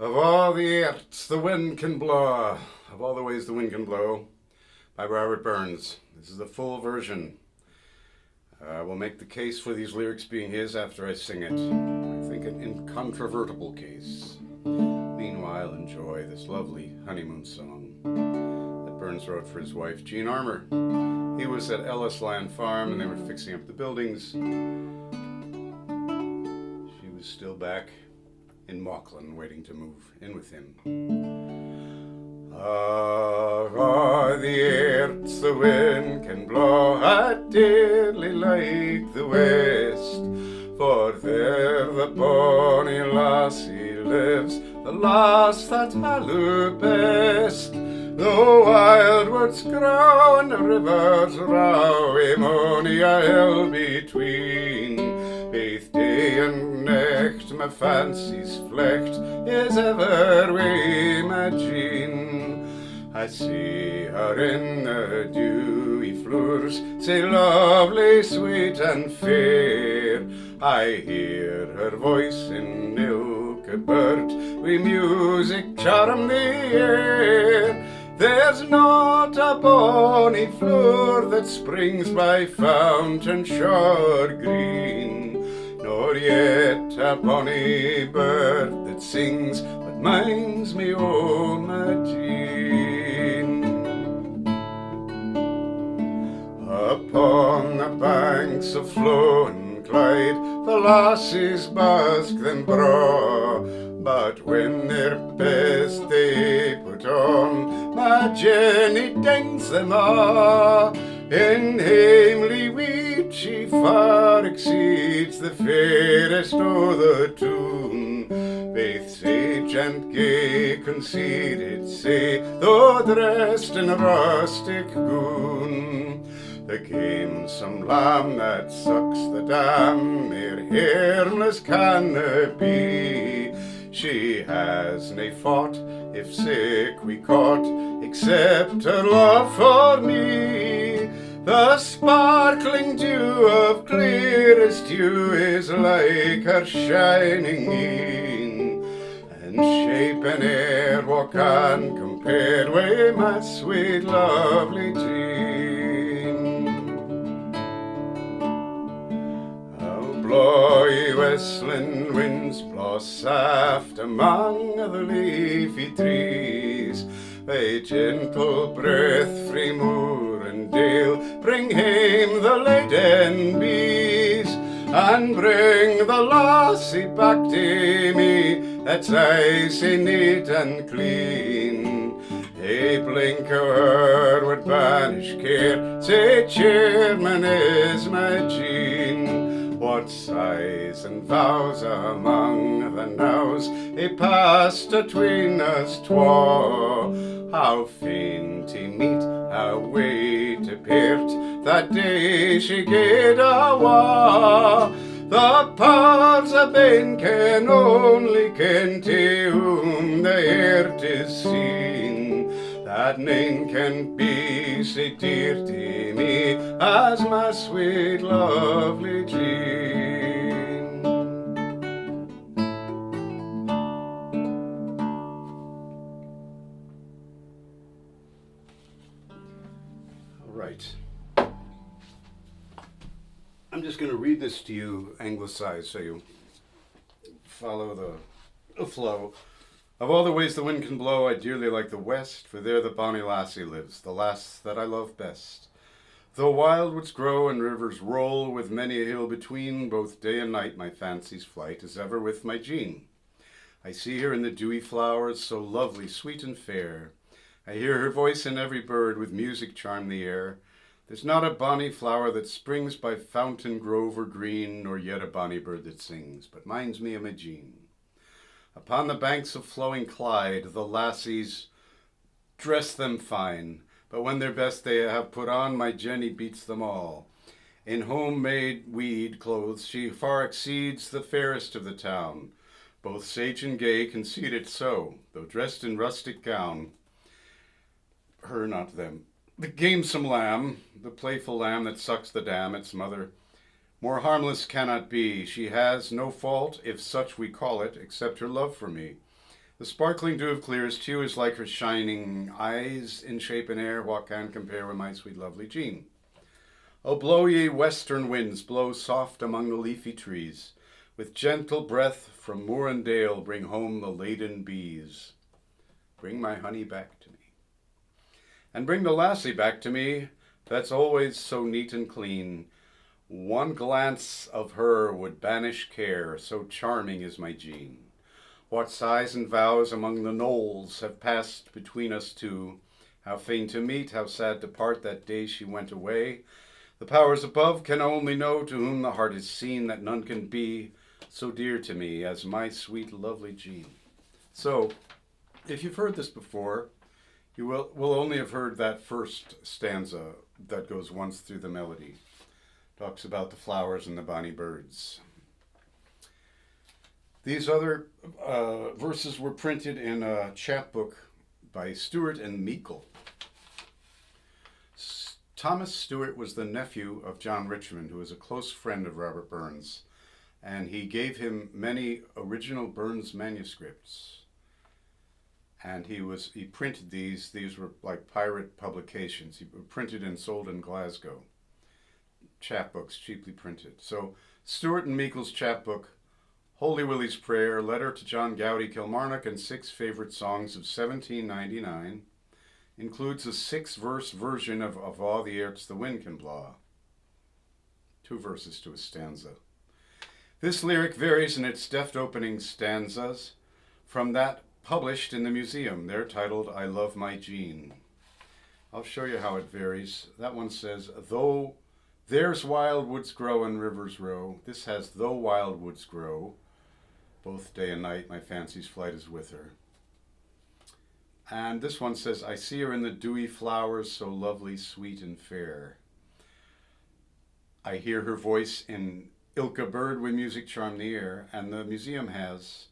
Of all the Airts the wind can blow, of all the ways the wind can blow, by Robert Burns. This is the full version. We'll make the case for these lyrics being his after I sing it. I think an incontrovertible case. Meanwhile, enjoy this lovely honeymoon song that Burns wrote for his wife, Jean Armour. He was at Ellis Land Farm and they were fixing up the buildings. She was still back in Mauchline waiting to move in with him. Ah, the Airts the wind can blow, I dearly like the west, for there the bonny lassie lives, the lass that I love best. Though wildwoods grow and the rivers row, mony a hell between, Baith day and necht my fancy's flecht is ever wi' my Jean. I see her in the dewy floors, sae lovely, sweet and fair. I hear her voice in ilka bird, wi' music charm the air. There's not a bonny floor that springs by fountain shore green, nor yet a bonny bird that sings but minds me o' my Jean. Upon the banks of flowing Clyde the lassies busk them braw, but when their best they put on, my Jenny dings them a'. In hamely weed she far exceeds the fairest o' the toon. Baith sage and gay conceded say, though dressed in rustic goon. The gamesome lamb that sucks the dam, mair harmless canna be. She has nae fault, if sick we caught, except her love for me. The sparkling dew of clearest dew is like her shining een, and shape and air what can compare wi' my sweet lovely Jean. Blow, ye westland winds, blow soft among the leafy trees, a gentle breath frae moor and dale, bring hame the laden bees, and bring the lassie back to me, that's aye sae neat and clean. A blink o' her would banish care, say chairman is my Jean. What sighs and vows among the nows he passed atween us twa. How fain to meet, how way to part, that day she gaed awa'. The powers of bane can only ken to whom the Airt is seen, that nane can be sae dear to me as my sweet lovely Jean. All right. I'm just going to read this to you anglicized so you follow the flow. Of all the ways the wind can blow, I dearly like the west, for there the bonny lassie lives, the lass that I love best. Though wildwoods grow and rivers roll, with many a hill between, both day and night my fancy's flight is ever with my Jean. I see her in the dewy flowers, so lovely, sweet and fair. I hear her voice in every bird, with music charm the air. There's not a bonny flower that springs by fountain grove or green, nor yet a bonny bird that sings, but minds me of my Jean. Upon the banks of flowing Clyde, the lassies dress them fine, but when their best they have put on, my Jenny beats them all. In home-made weed clothes she far exceeds the fairest of the town. Both sage and gay concede it so, though dressed in rustic gown. Her, not them. The gamesome lamb, the playful lamb that sucks the dam, its mother, more harmless cannot be. She has no fault, if such we call it, except her love for me. The sparkling dew of clears too is like her shining eyes in shape and air. What can compare with my sweet lovely Jean? Oh, blow ye western winds, blow soft among the leafy trees. With gentle breath from moor and dale, bring home the laden bees. Bring my honey back to me. And bring the lassie back to me, that's always so neat and clean. One glance of her would banish care, so charming is my Jean. What sighs and vows among the knolls have passed between us two. How fain to meet, how sad to part that day she went away. The powers above can only know to whom the heart is seen, that none can be so dear to me as my sweet lovely Jean. So, if you've heard this before, you will only have heard that first stanza that goes once through the melody. Talks about the flowers and the bonny birds. These other verses were printed in a chapbook by Stewart and Meikle. Thomas Stewart was the nephew of John Richmond, who was a close friend of Robert Burns, and he gave him many original Burns manuscripts. And he printed these. These were like pirate publications. He printed and sold in Glasgow. Chapbooks, cheaply printed. So Stewart and Meikle's chapbook, Holy Willie's Prayer, Letter to John Gowdy Kilmarnock, and 6 Favorite Songs of 1799, includes a 6-verse version of All the Airts the Wind Can Blaw. 2 verses to a stanza. This lyric varies in its deft opening stanzas from that published in the museum. They're titled, I Love My Jean. I'll show you how it varies. That one says, though there's wild woods grow and rivers row. This has though wild woods grow. Both day and night my fancy's flight is with her. And this one says, I see her in the dewy flowers, so lovely, sweet, and fair. I hear her voice in ilka bird with music charm the air. And the museum has,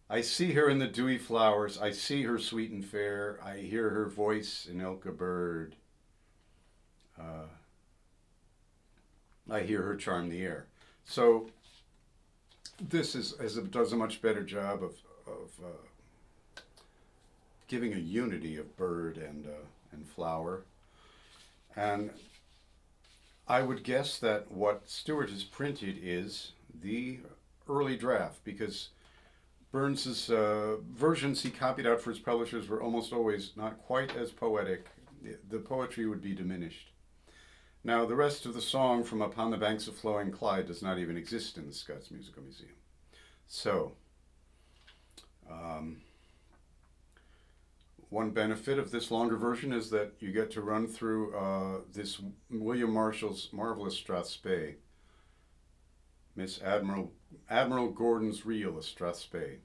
I see her in the dewy flowers, I see her sweet and fair. I hear her voice in ilka bird. I hear her charm the air. So this does a much better job of giving a unity of bird and flower. And I would guess that what Stewart has printed is the early draft, because Burns's versions he copied out for his publishers were almost always not quite as poetic. The poetry would be diminished. Now, the rest of the song from Upon the Banks of Flowing Clyde does not even exist in the Scots Musical Museum. So, one benefit of this longer version is that you get to run through this William Marshall's marvelous Strathspey, Miss Admiral Gordon's reel of Strathspey.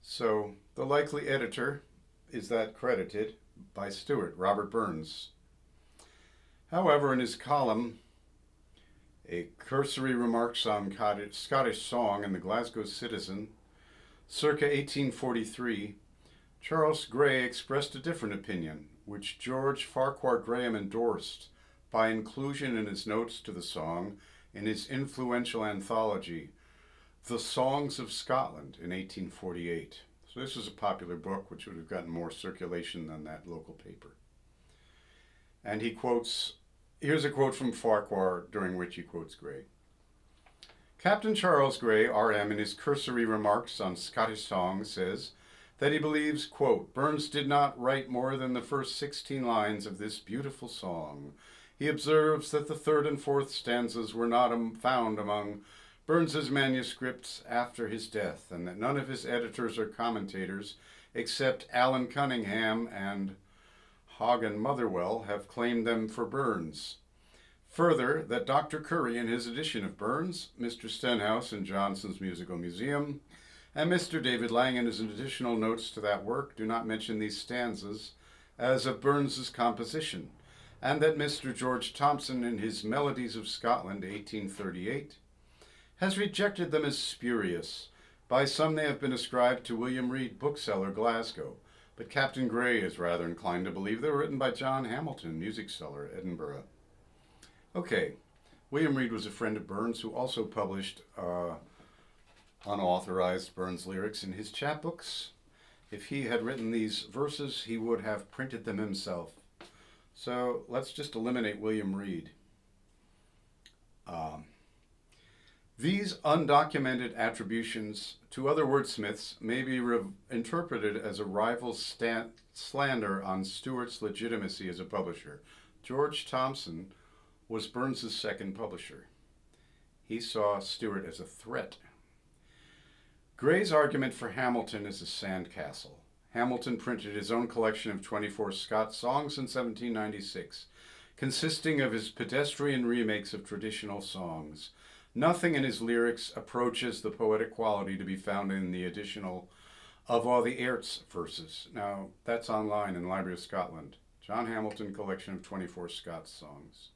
So the likely editor is that credited by Stewart, Robert Burns. However, in his column, A Cursory Remarks on Scottish Song in the Glasgow Citizen, circa 1843, Charles Gray expressed a different opinion, which George Farquhar Graham endorsed by inclusion in his notes to the song in his influential anthology, The Songs of Scotland, in 1848. So this was a popular book which would have gotten more circulation than that local paper. And he quotes, here's a quote from Farquhar during which he quotes Gray. Captain Charles Gray, R.M., in his cursory remarks on Scottish Song, says that he believes, quote, Burns did not write more than the first 16 lines of this beautiful song. He observes that the 3rd and 4th stanzas were not found among Burns's manuscripts after his death, and that none of his editors or commentators, except Allan Cunningham and Hagen Motherwell, have claimed them for Burns. Further, that Dr. Curry, in his edition of Burns, Mr. Stenhouse in Johnson's Musical Museum, and Mr. David Lang in his additional notes to that work do not mention these stanzas as of Burns's composition, and that Mr. George Thompson in his Melodies of Scotland, 1838, has rejected them as spurious. By some they have been ascribed to William Reed, bookseller, Glasgow, but Captain Gray is rather inclined to believe they were written by John Hamilton, music seller, Edinburgh. Okay, William Reed was a friend of Burns who also published unauthorized Burns lyrics in his chapbooks. If he had written these verses, he would have printed them himself. So let's just eliminate William Reed. These undocumented attributions to other wordsmiths may be interpreted as a rival slander on Stewart's legitimacy as a publisher. George Thompson was Burns's second publisher. He saw Stewart as a threat. Gray's argument for Hamilton is a sandcastle. Hamilton printed his own collection of 24 Scott songs in 1796, consisting of his pedestrian remakes of traditional songs. Nothing in his lyrics approaches the poetic quality to be found in the additional of all the Airts verses. Now, that's online in the Library of Scotland. John Hamilton collection of 24 Scott songs.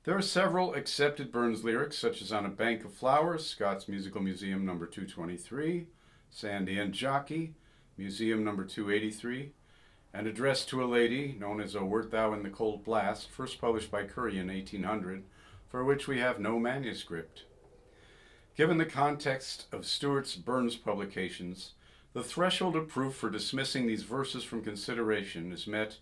There are several accepted Burns lyrics, such as On a Bank of Flowers, Scott's Musical Museum number 223, Sandy and Jockey, Museum number 283, and Addressed to a Lady, known as O Wert Thou in the Cold Blast, first published by Curry in 1800, for which we have no manuscript. Given the context of Stewart's Burns publications, the threshold of proof for dismissing these verses from consideration is met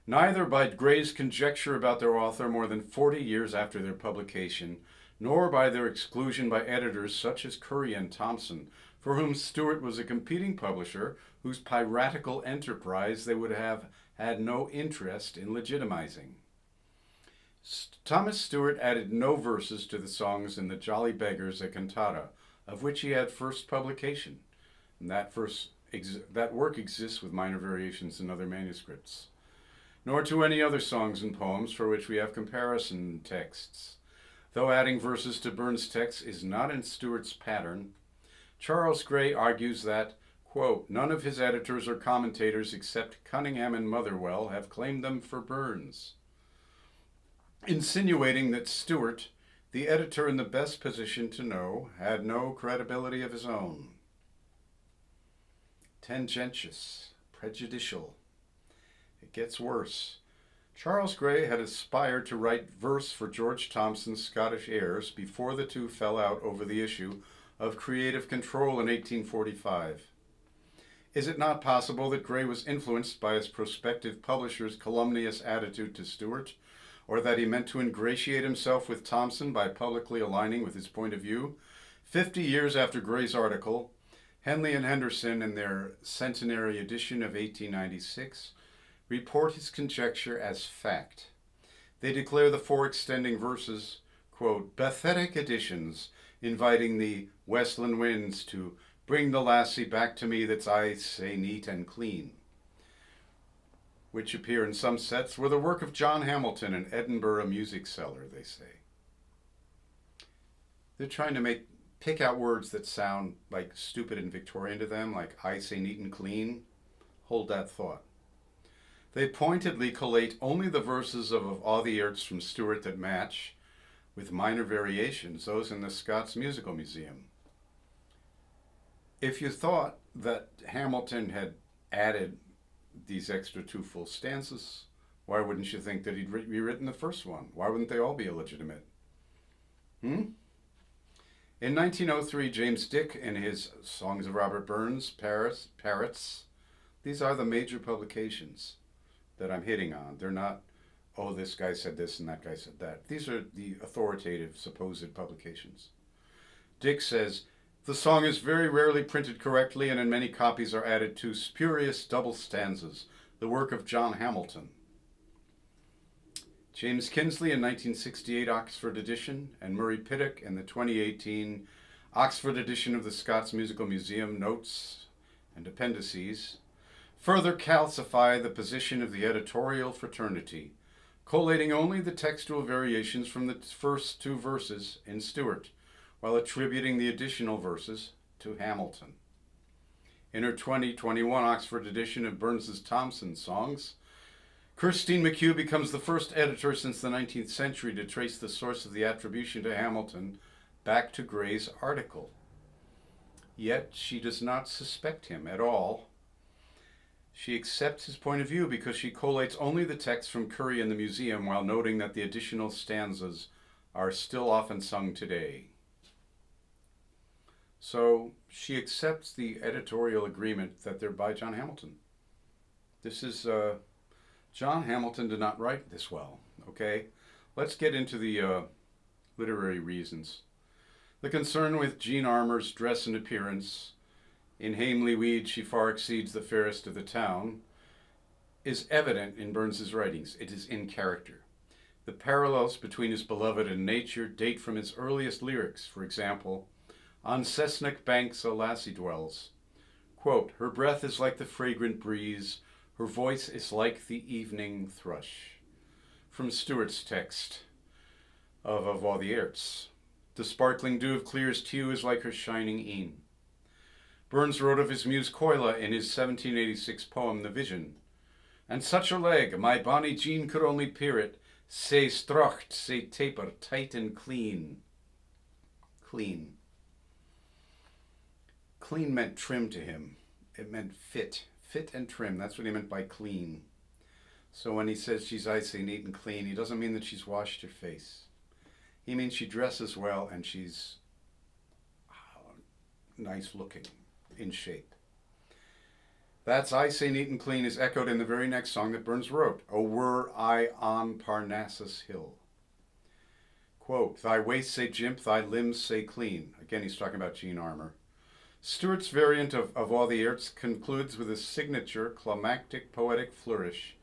neither by Gray's conjecture about their author more than 40 years after their publication, nor by their exclusion by editors such as Curry and Thompson, for whom Stewart was a competing publisher whose piratical enterprise they would have had no interest in legitimizing. Thomas Stewart added no verses to the songs in the Jolly Beggars, a cantata, of which he had first publication. And that work exists with minor variations in other manuscripts. Nor to any other songs and poems for which we have comparison texts. Though adding verses to Burns' text is not in Stewart's pattern, Charles Gray argues that, quote, none of his editors or commentators except Cunningham and Motherwell have claimed them for Burns, insinuating that Stewart, the editor in the best position to know, had no credibility of his own. Tendentious, prejudicial. It gets worse. Charles Gray had aspired to write verse for George Thompson's Scottish airs before the two fell out over the issue of creative control in 1845. Is it not possible that Gray was influenced by his prospective publisher's calumnious attitude to Stewart, or that he meant to ingratiate himself with Thompson by publicly aligning with his point of view? 50 years after Gray's article, Henley and Henderson, in their centenary edition of 1896, report his conjecture as fact. They declare the four extending verses, quote, pathetic additions, inviting the westland winds to bring the lassie back to me that's I say neat and clean, which appear in some sets, were the work of John Hamilton, an Edinburgh music seller, they say. They're trying to pick out words that sound like stupid and Victorian to them, like I say neat and clean. Hold that thought. They pointedly collate only the verses of all the Airts from Stewart that match, with minor variations, those in the Scots Musical Museum. If you thought that Hamilton had added these extra two full stanzas, why wouldn't you think that he'd rewritten the first one? Why wouldn't they all be illegitimate? In 1903, James Dick, in his Songs of Robert Burns, Parrots, these are the major publications that I'm hitting on. They're not, oh, this guy said this and that guy said that. These are the authoritative, supposed publications. Dick says, the song is very rarely printed correctly, and in many copies are added two spurious double stanzas, the work of John Hamilton. James Kinsley in 1968 Oxford edition, and Murray Pittock in the 2018 Oxford edition of the Scots Musical Museum notes and appendices further calcify the position of the editorial fraternity, collating only the textual variations from the first two verses in Stewart, while attributing the additional verses to Hamilton. In her 2021 Oxford edition of Burns's Thompson songs, Christine McHugh becomes the first editor since the 19th century to trace the source of the attribution to Hamilton back to Gray's article. Yet she does not suspect him at all. She accepts his point of view because she collates only the text from Curry in the museum while noting that the additional stanzas are still often sung today. So she accepts the editorial agreement that they're by John Hamilton. This is, John Hamilton did not write this well, okay? Let's get into the literary reasons. The concern with Jean Armour's dress and appearance, in hamely weed she far exceeds the fairest of the town, is evident in Burns's writings. It is in character. The parallels between his beloved and nature date from his earliest lyrics. For example, on Cessnock banks a lassie dwells. Quote, her breath is like the fragrant breeze, her voice is like the evening thrush. From Stewart's text of all the Airts. The sparkling dew of Clear's hue is like her shining een. Burns wrote of his muse Coila in his 1786 poem The Vision. And such a leg, my bonny Jean could only peer it, sae strocht, sae taper, tight and clean. Clean. Clean meant trim to him. It meant fit. Fit and trim. That's what he meant by clean. So when he says she's icy, neat and clean, he doesn't mean that she's washed her face. He means she dresses well and she's nice looking, in shape. That's I say neat and clean is echoed in the very next song that Burns wrote. O were I on Parnassus Hill. Quote, thy waist say jimp, thy limbs say clean. Again, he's talking about Jean Armour. Stewart's variant of all the Airts concludes with a signature climactic poetic flourish.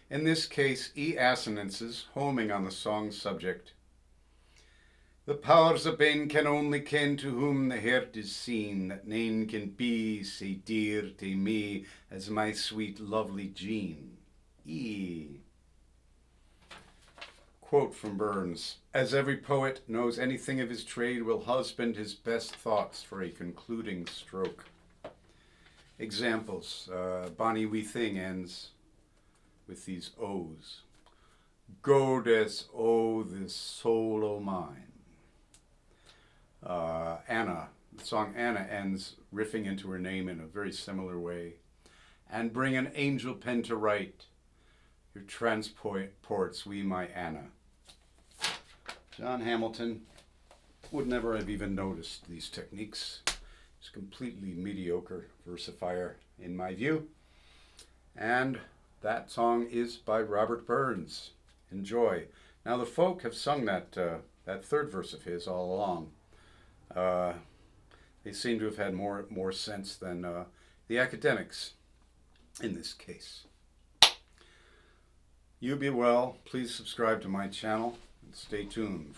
In this case, E assonances, homing on the song's subject. The powers of ben can only ken to whom the heart is seen, that nane can be sae dear to me as my sweet lovely Jean. E. Quote from Burns, as every poet knows anything of his trade will husband his best thoughts for a concluding stroke. Examples, Bonny Wee Thing ends with these O's. Goddess, oh, this soul o' mine. Anna, the song Anna ends riffing into her name in a very similar way. And bring an angel pen to write, your transports we my Anna. John Hamilton would never have even noticed these techniques. He's a completely mediocre versifier in my view. And that song is by Robert Burns. Enjoy. Now the folk have sung that third verse of his all along. They seem to have had more sense than the academics in this case. You be well. Please subscribe to my channel and stay tuned.